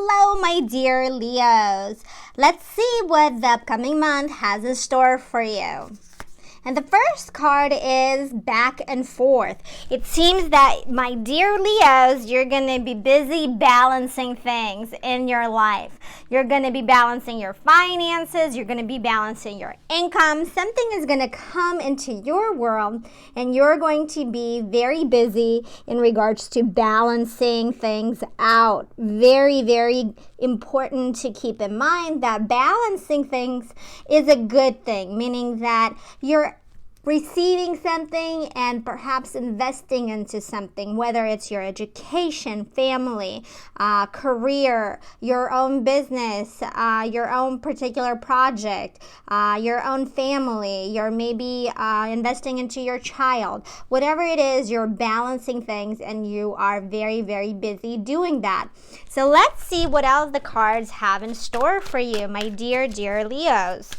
Hello, my dear Leos. Let's see what the upcoming month has in store for you. And the first card is back and forth. It seems that, my dear Leos, you're going to be busy balancing things in your life. You're going to be balancing your finances. You're going to be balancing your income. Something is going to come into your world, and you're going to be very busy in regards to balancing things out. Very, very important to keep in mind that balancing things is a good thing, meaning that you're receiving something and perhaps investing into something, whether it's your education, family, career, your own business, your own particular project, your own family, you're maybe investing into your child. Whatever it is, you're balancing things and you are very, very busy doing that. So let's see what else the cards have in store for you, my dear, dear Leos.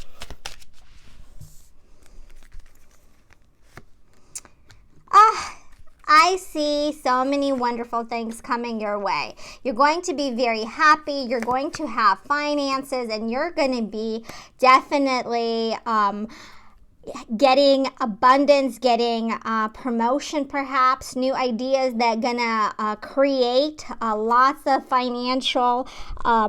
I see so many wonderful things coming your way. You're going to be very happy. You're going to have finances, and you're going to be definitely getting abundance, getting promotion, perhaps new ideas that gonna create lots of financial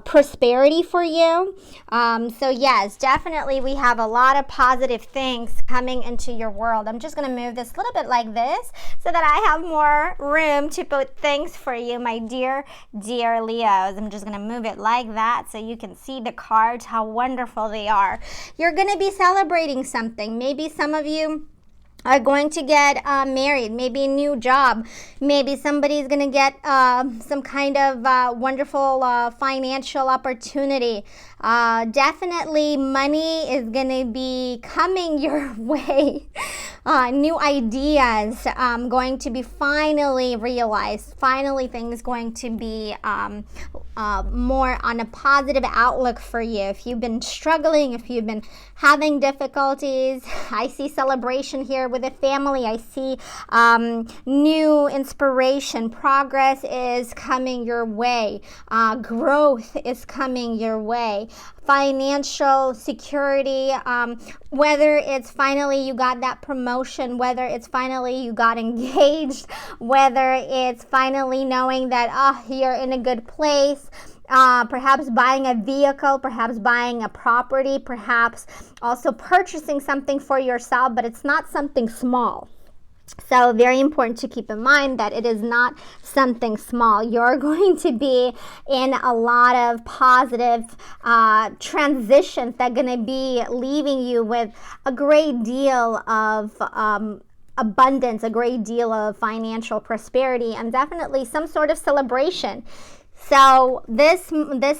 prosperity for you. So yes, definitely we have a lot of positive things coming into your world. I'm just gonna move this a little bit like this so that I have more room to put things for you, my dear, dear Leos. I'm just gonna move it like that so you can see the cards, how wonderful they are. You're gonna be celebrating something. Maybe some of you are going to get married, maybe a new job. Maybe somebody's going to get some kind of wonderful financial opportunity. Definitely money is going to be coming your way. New ideas going to be finally realized. Finally things going to be more on a positive outlook for you. If you've been struggling, if you've been having difficulties, I see celebration here with a family. I see new inspiration. Progress is coming your way. Growth is coming your way. Financial security, whether it's finally you got that promotion, whether it's finally you got engaged, whether it's finally knowing that you're in a good place. Perhaps buying a vehicle, perhaps buying a property, perhaps also purchasing something for yourself, but it's not something small. So very important to keep in mind that it is not something small. You're going to be in a lot of positive transitions that are going to be leaving you with a great deal of abundance, a great deal of financial prosperity, and definitely some sort of celebration. So this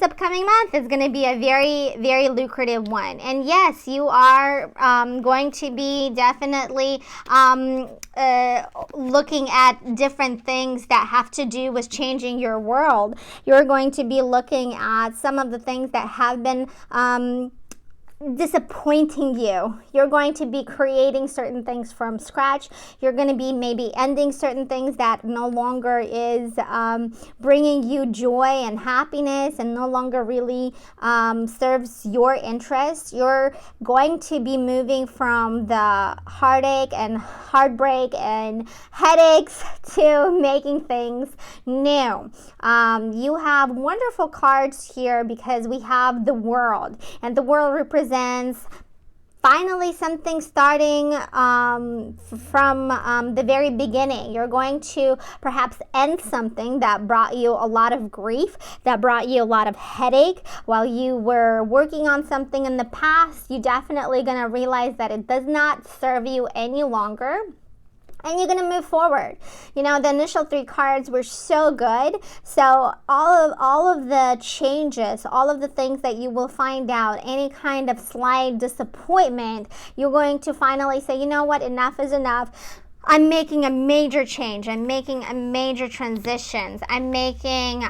upcoming month is going to be a very, very lucrative one. And yes, you are going to be definitely looking at different things that have to do with changing your world. You're going to be looking at some of the things that have been disappointing you. You're going to be creating certain things from scratch. You're going to be maybe ending certain things that no longer is bringing you joy and happiness and no longer really serves your interests. You're going to be moving from the heartache and heartbreak and headaches to making things new. You have wonderful cards here because we have the world, and the world represents finally something starting from the very beginning. You're going to perhaps end something that brought you a lot of grief, that brought you a lot of headache while you were working on something in the past. You're definitely going to realize that it does not serve you any longer. And you're going to move forward. You know, the initial 3 cards were so good. So all of the changes, all of the things that you will find out, any kind of slight disappointment, you're going to finally say, you know what, enough is enough. I'm making a major change. I'm making a major transitions. I'm making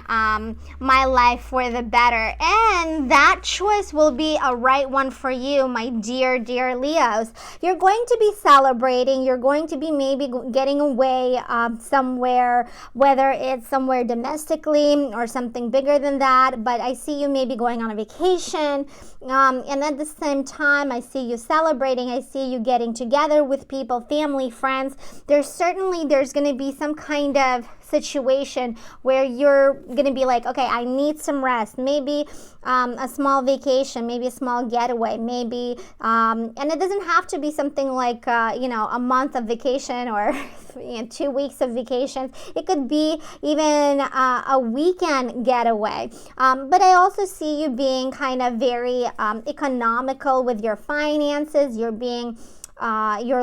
my life for the better. And that choice will be a right one for you, my dear, dear Leos. You're going to be celebrating. You're going to be maybe getting away somewhere, whether it's somewhere domestically or something bigger than that. But I see you maybe going on a vacation. And at the same time, I see you celebrating. I see you getting together with people, family, friends. There's going to be some kind of situation where you're going to be like, okay, I need some rest. Maybe a small vacation, maybe a small getaway, maybe, and it doesn't have to be something like, a month of vacation or 2 weeks of vacation. It could be even a weekend getaway. But I also see you being kind of very economical with your finances. You're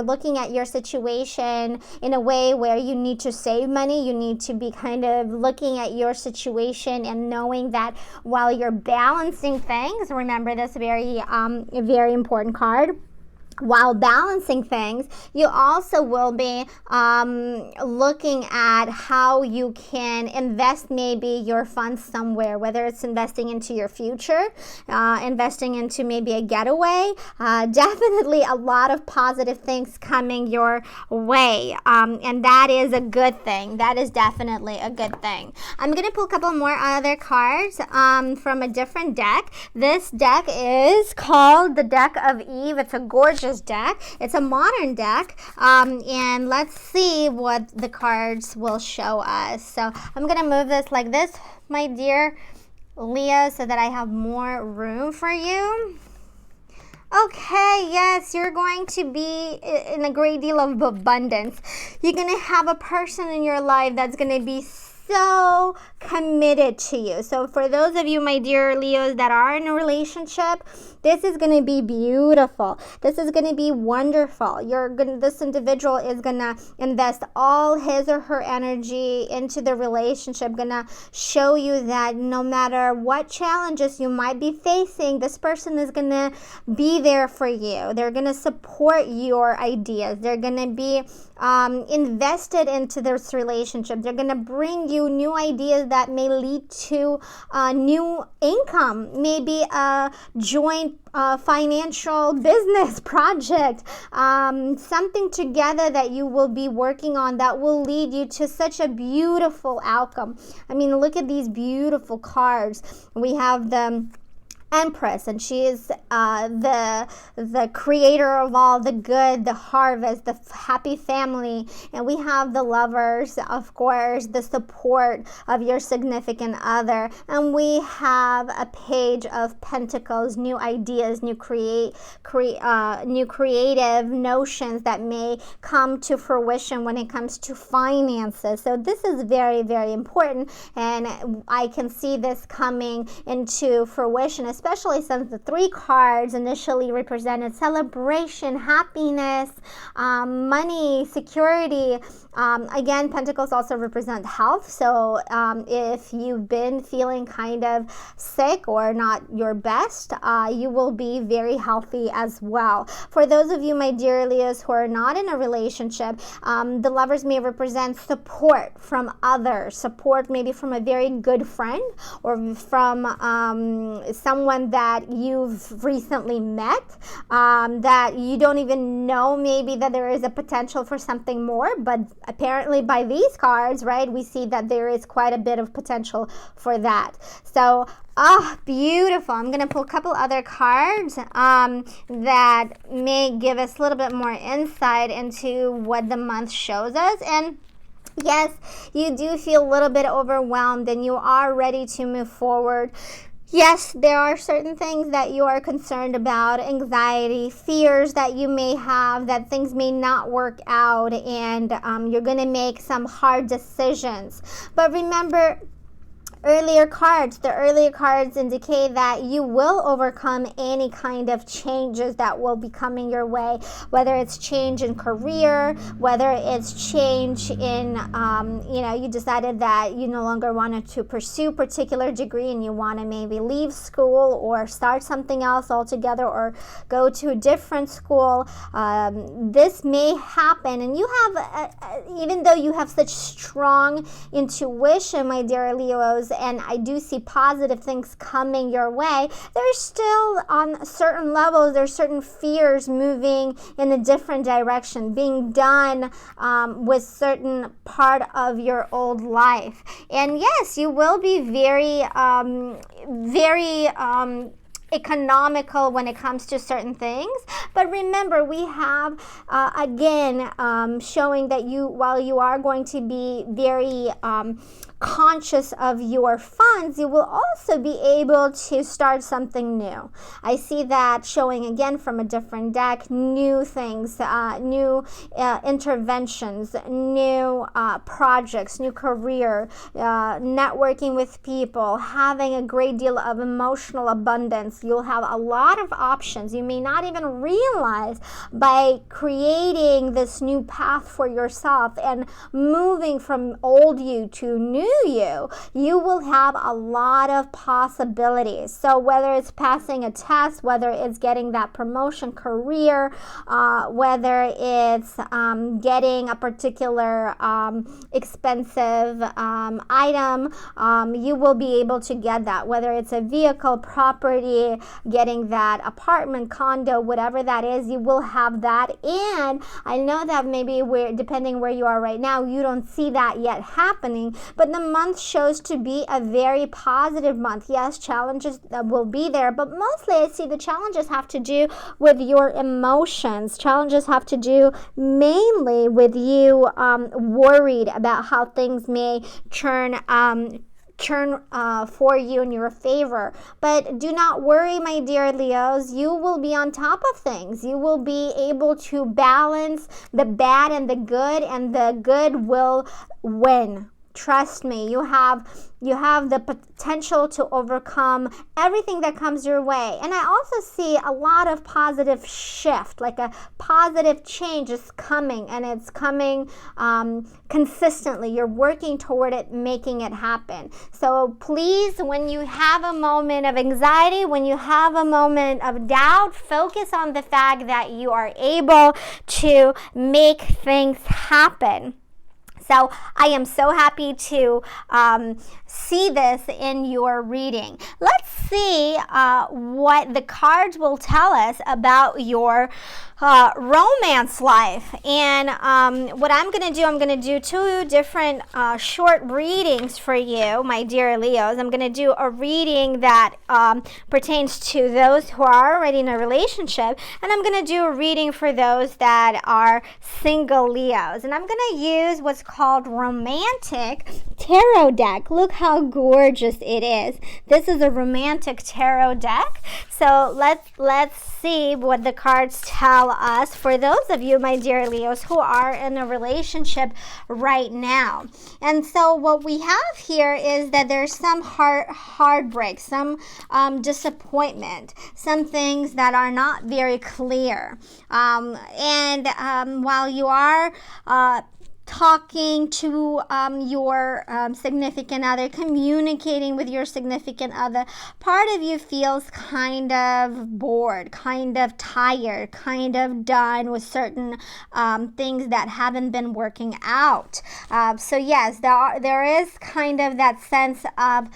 looking at your situation in a way where you need to save money. You need to be kind of looking at your situation and knowing that while you're balancing things, remember this very important card. While balancing things, you also will be looking at how you can invest maybe your funds somewhere, whether it's investing into your future, investing into maybe a getaway. Definitely a lot of positive things coming your way, and that is a good thing. That is definitely a good thing. I'm going to pull a couple more other cards from a different deck. This deck is called the Deck of Eve. It's a gorgeous deck. It's a modern deck, and let's see what the cards will show us. So I'm gonna move this like this, my dear Leo, so that I have more room for you. Okay, yes, you're going to be in a great deal of abundance. You're going to have a person in your life that's going to be so committed to you. So for those of you, my dear Leos, that are in a relationship, this is going to be beautiful. This is going to be wonderful. This individual is going to invest all his or her energy into the relationship, going to show you that no matter what challenges you might be facing, this person is going to be there for you. They're going to support your ideas. They're going to be invested into this relationship. They're going to bring you new ideas that may lead to new income, maybe a joint financial business project, something together that you will be working on that will lead you to such a beautiful outcome. I mean, look at these beautiful cards. We have the Empress, and she is the creator of all the good, the harvest, the happy family. And we have the Lovers, of course, the support of your significant other. And we have a Page of Pentacles, new ideas, new creative notions that may come to fruition when it comes to finances. So this is very, very important, and I can see this coming into fruition, especially since the 3 cards initially represented celebration, happiness, money, security. Again, Pentacles also represent health. So if you've been feeling kind of sick or not your best, you will be very healthy as well. For those of you, my dear Leos, who are not in a relationship, the Lovers may represent support from others, support maybe from a very good friend or from someone that you've recently met, that you don't even know maybe that there is a potential for something more, but apparently by these cards, right, we see that there is quite a bit of potential for that. So beautiful. I'm going to pull a couple other cards that may give us a little bit more insight into what the month shows us. And yes, you do feel a little bit overwhelmed and you are ready to move forward. Yes, there are certain things that you are concerned about, anxiety, fears that you may have, that things may not work out, and you're going to make some hard decisions. But remember, The earlier cards indicate that you will overcome any kind of changes that will be coming your way, whether it's change in career, whether it's change in, you decided that you no longer wanted to pursue a particular degree and you want to maybe leave school or start something else altogether or go to a different school. This may happen, and you have, even though you have such strong intuition, my dear Leos, and I do see positive things coming your way, there's still on certain levels, there's certain fears moving in a different direction, being done with certain part of your old life. And yes, you will be very economical when it comes to certain things. But remember, we have showing that while you are going to be very conscious of your funds, you will also be able to start something new. I see that showing again from a different deck, new things, new interventions, new projects, new career, networking with people, having a great deal of emotional abundance. You'll have a lot of options. You may not even realize by creating this new path for yourself and moving from old you to new you will have a lot of possibilities. So whether it's passing a test, whether it's getting that promotion, career, whether it's getting a particular expensive item, you will be able to get that. Whether it's a vehicle, property, getting that apartment, condo, whatever that is, you will have that. And I know that maybe depending where you are right now, you don't see that yet happening, but the month shows to be a very positive month. Yes, challenges will be there, but mostly I see the challenges have to do with your emotions. Challenges have to do mainly with you worried about how things may turn for you in your favor. But do not worry, my dear Leos. You will be on top of things. You will be able to balance the bad and the good will win. Trust me, you have the potential to overcome everything that comes your way. And I also see a lot of positive shift, like a positive change is coming, and it's coming consistently. You're working toward it, making it happen. So please, when you have a moment of anxiety, when you have a moment of doubt, focus on the fact that you are able to make things happen. So I am so happy to see this in your reading. Let's see what the cards will tell us about your romance life. And what I'm going to do two different short readings for you, my dear Leos. I'm going to do a reading that pertains to those who are already in a relationship, and I'm going to do a reading for those that are single Leos. And I'm going to use what's called Romantic Tarot deck. Look how gorgeous it is. This is a Romantic Tarot deck. So let's see what the cards tell us for those of you, my dear Leos, who are in a relationship right now. And so what we have here is that there's some heartbreak, some disappointment, some things that are not very clear. While you are talking to your significant other, communicating with your significant other, part of you feels kind of bored, kind of tired, kind of done with certain things that haven't been working out. So yes, there is kind of that sense of,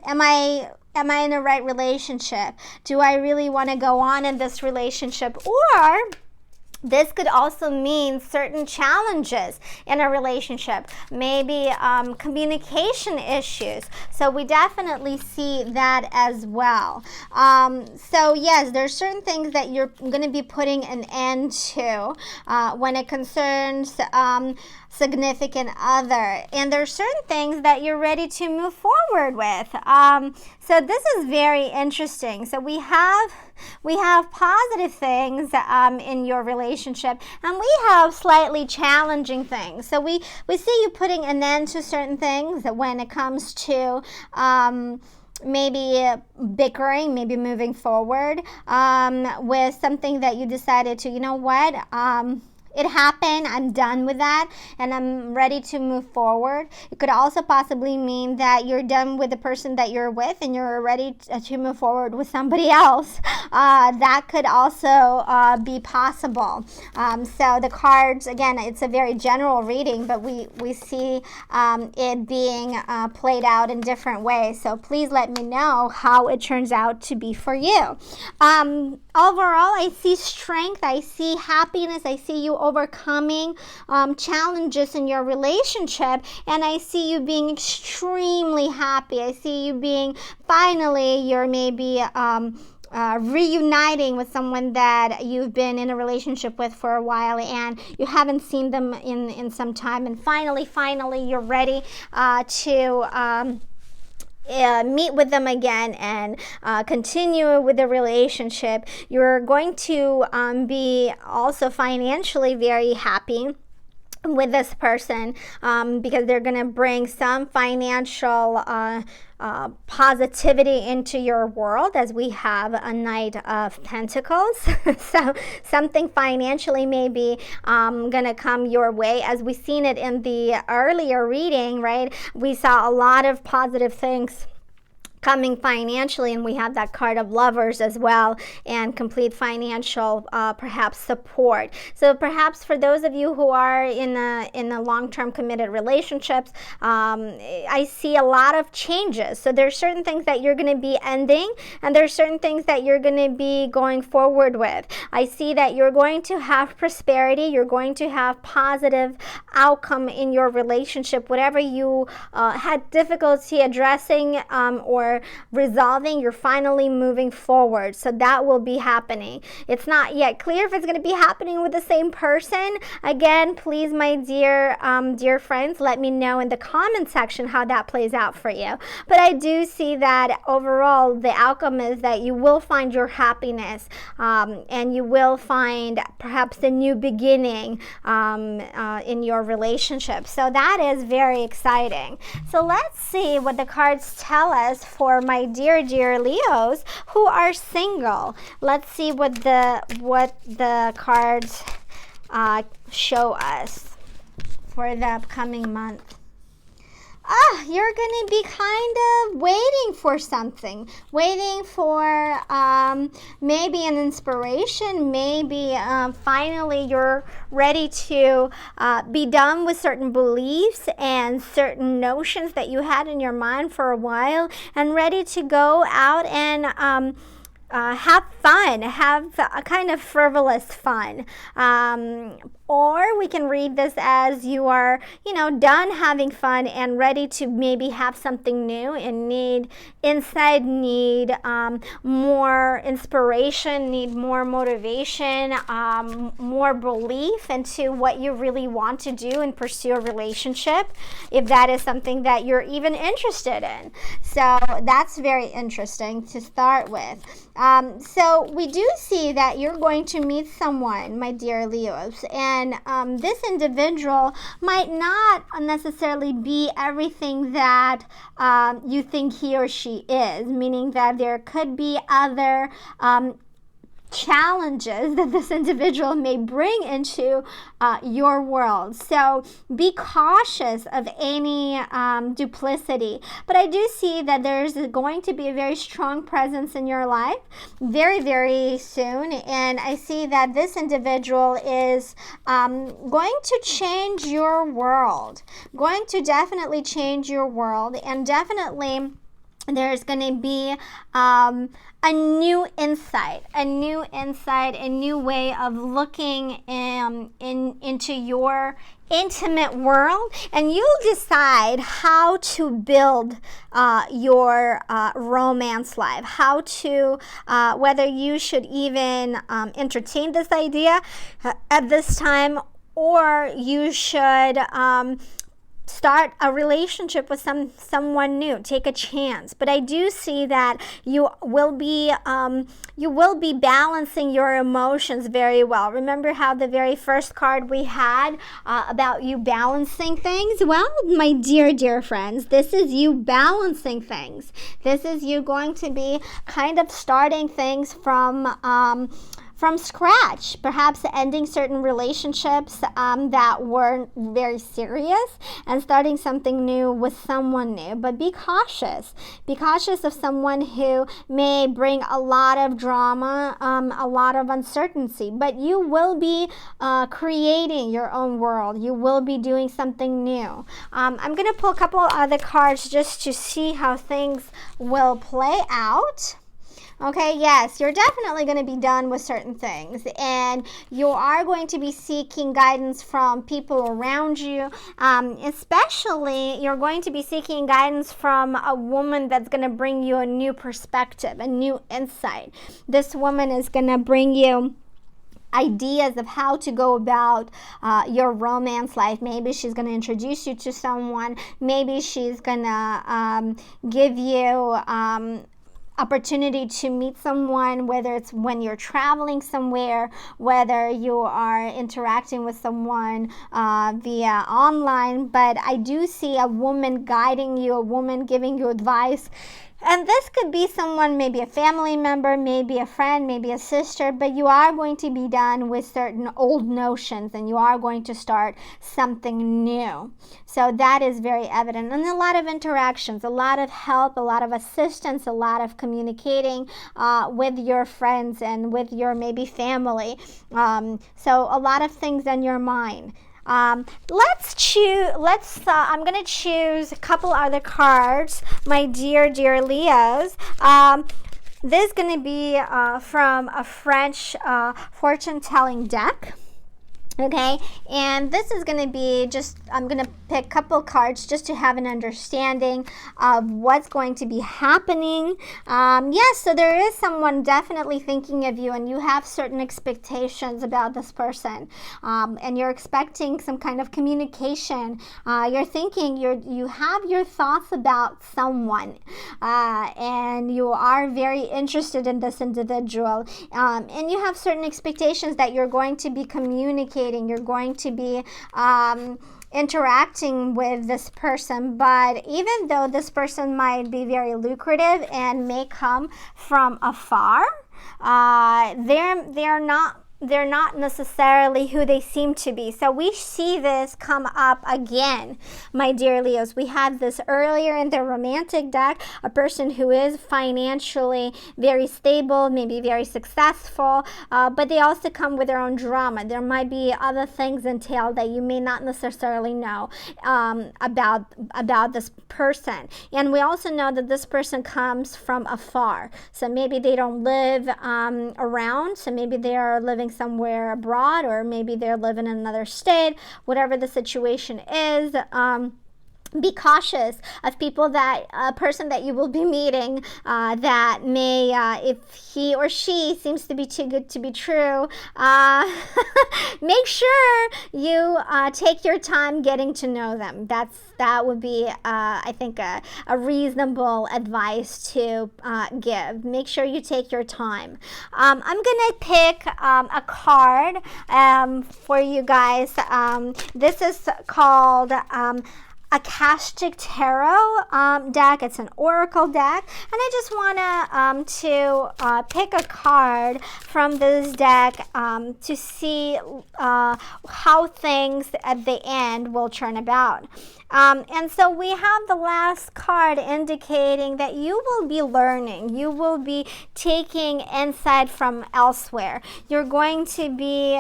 am I in the right relationship? Do I really want to go on in this relationship? Or this could also mean certain challenges in a relationship, maybe communication issues. So we definitely see that as well. So yes, there's certain things that you're going to be putting an end to when it concerns significant other, and there's certain things that you're ready to move forward with. So this is very interesting. So we have positive things in your relationship. relationship, and we have slightly challenging things. So we see you putting an end to certain things when it comes to maybe bickering, maybe moving forward with something that you decided to, you know what, it happened, I'm done with that, and I'm ready to move forward. It could also possibly mean that you're done with the person that you're with and you're ready to move forward with somebody else. That could also be possible. So the cards, again, it's a very general reading, but we see it being played out in different ways. So please let me know how it turns out to be for you. Overall, I see strength, I see happiness, I see you overcoming challenges in your relationship, and I see you being extremely happy. I see you being finally, you're maybe reuniting with someone that you've been in a relationship with for a while and you haven't seen them in some time, and finally you're ready to meet with them again and continue with the relationship. You're going to be also financially very happy with this person because they're going to bring some financial positivity into your world, as we have a Knight of Pentacles. So something financially may be gonna come your way, as we've seen it in the earlier reading, right? We saw a lot of positive things coming financially, and we have that card of Lovers as well, and complete financial perhaps support. So perhaps for those of you who are in a long-term committed relationships, I see a lot of changes. So there's certain things that you're going to be ending, and there's certain things that you're going to be going forward with. I see that you're going to have prosperity, you're going to have positive outcome in your relationship. Whatever you had difficulty addressing or resolving, you're finally moving forward. So that will be happening. It's not yet clear if it's going to be happening with the same person. Again, please, my dear friends, let me know in the comment section how that plays out for you. But I do see that overall the outcome is that you will find your happiness, and you will find perhaps a new beginning in your relationship. So that is very exciting. So let's see what the cards tell us for my dear Leos who are single. Let's see what the cards show us for the upcoming month. You're going to be kind of waiting for something, waiting for maybe an inspiration, maybe finally you're ready to be done with certain beliefs and certain notions that you had in your mind for a while, and ready to go out and have fun, have a kind of frivolous fun. Or we can read this as you are, done having fun and ready to maybe have something new and need more inspiration, need more motivation, more belief into what you really want to do and pursue a relationship, if that is something that you're even interested in. So that's very interesting to start with. So we do see that you're going to meet someone, my dear Leos, and this individual might not necessarily be everything that you think he or she is, meaning that there could be other challenges that this individual may bring into your world. So be cautious of any duplicity. But I do see that there's going to be a very strong presence in your life very, very soon. And I see that this individual is going to change your world, going to definitely change your world, and definitely there's going to be a new insight, a new way of looking into your intimate world, and you'll decide how to build your romance life, how to whether you should even entertain this idea at this time, or you should start a relationship with someone new. Take a chance. But I do see that you will be balancing your emotions very well. Remember how the very first card we had about you balancing things? Well, my dear friends, this is you balancing things. This is you going to be kind of starting things from scratch, perhaps ending certain relationships that weren't very serious and starting something new with someone new. But be cautious. Be cautious of someone who may bring a lot of drama, a lot of uncertainty. But you will be creating your own world. You will be doing something new. I'm going to pull a couple other cards just to see how things will play out. Okay, yes, you're definitely going to be done with certain things, and you are going to be seeking guidance from people around you. Especially, you're going to be seeking guidance from a woman that's going to bring you a new perspective, a new insight. This woman is going to bring you ideas of how to go about your romance life. Maybe she's going to introduce you to someone. Maybe she's going to give you opportunity to meet someone, whether it's when you're traveling somewhere, whether you are interacting with someone via online. But I do see a woman guiding you, a woman giving you advice. And this could be someone, maybe a family member, maybe a friend, maybe a sister, but you are going to be done with certain old notions and you are going to start something new. So that is very evident. And a lot of interactions, a lot of help, a lot of assistance, a lot of communicating with your friends and with your maybe family. So a lot of things on your mind. I'm going to choose a couple other cards, my dear Leos. This is going to be from a French fortune-telling deck. Okay, and this is going to be I'm going to pick a couple cards just to have an understanding of what's going to be happening. Yes, so there is someone definitely thinking of you, and you have certain expectations about this person, and you're expecting some kind of communication. You're thinking, you have your thoughts about someone, and you are very interested in this individual, and you have certain expectations that you're going to be communicating. You're going to be interacting with this person, but even though this person might be very lucrative and may come from afar, they're not necessarily who they seem to be. So we see this come up again, my dear Leos. We had this earlier in the romantic deck, a person who is financially very stable, maybe very successful, but they also come with their own drama. There might be other things entailed that you may not necessarily know about this person. And we also know that this person comes from afar. So maybe they don't live around, so maybe they are living somewhere abroad, or maybe they're living in another state, whatever the situation is. Be cautious of people a person that you will be meeting that may, if he or she seems to be too good to be true, make sure you take your time getting to know them. That would be, I think, a reasonable advice to give. Make sure you take your time. I'm going to pick a card for you guys. This is called Akashic Tarot deck. It's an oracle deck, and I just want to pick a card from this deck to see how things at the end will turn about. And so we have the last card indicating that you will be learning. You will be taking insight from elsewhere. You're going to be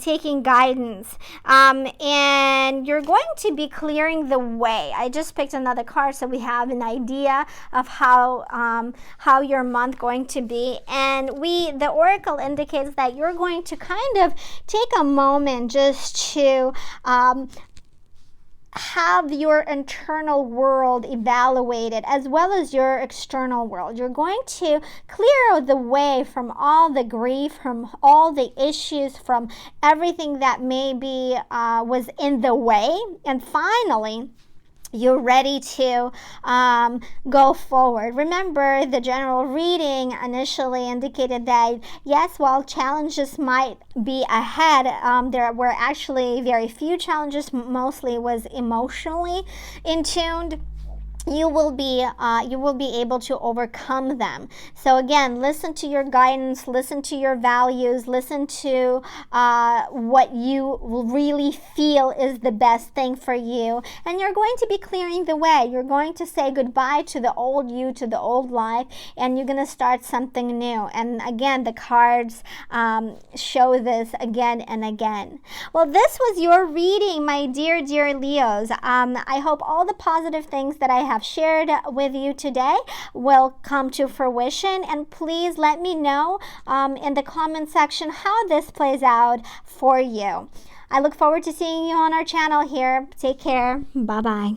taking guidance, and you're going to be clearing the way. I just picked another card so we have an idea of how your month going to be. And the oracle indicates that you're going to kind of take a moment just to have your internal world evaluated as well as your external world. You're going to clear the way from all the grief, from all the issues, from everything that maybe was in the way. And finally, you're ready to go forward. Remember, the general reading initially indicated that, yes, while challenges might be ahead, there were actually very few challenges. Mostly was emotionally in tuned. You will be able to overcome them. So again, listen to your guidance, listen to your values, listen to what you really feel is the best thing for you, and you're going to be clearing the way. You're going to say goodbye to the old you, to the old life, and you're going to start something new. And again, the cards show this again and again. Well, this was your reading, my dear Leos. I hope all the positive things that I have shared with you today will come to fruition, and please let me know in the comment section how this plays out for you. I look forward to seeing you on our channel here. Take care. Bye-bye.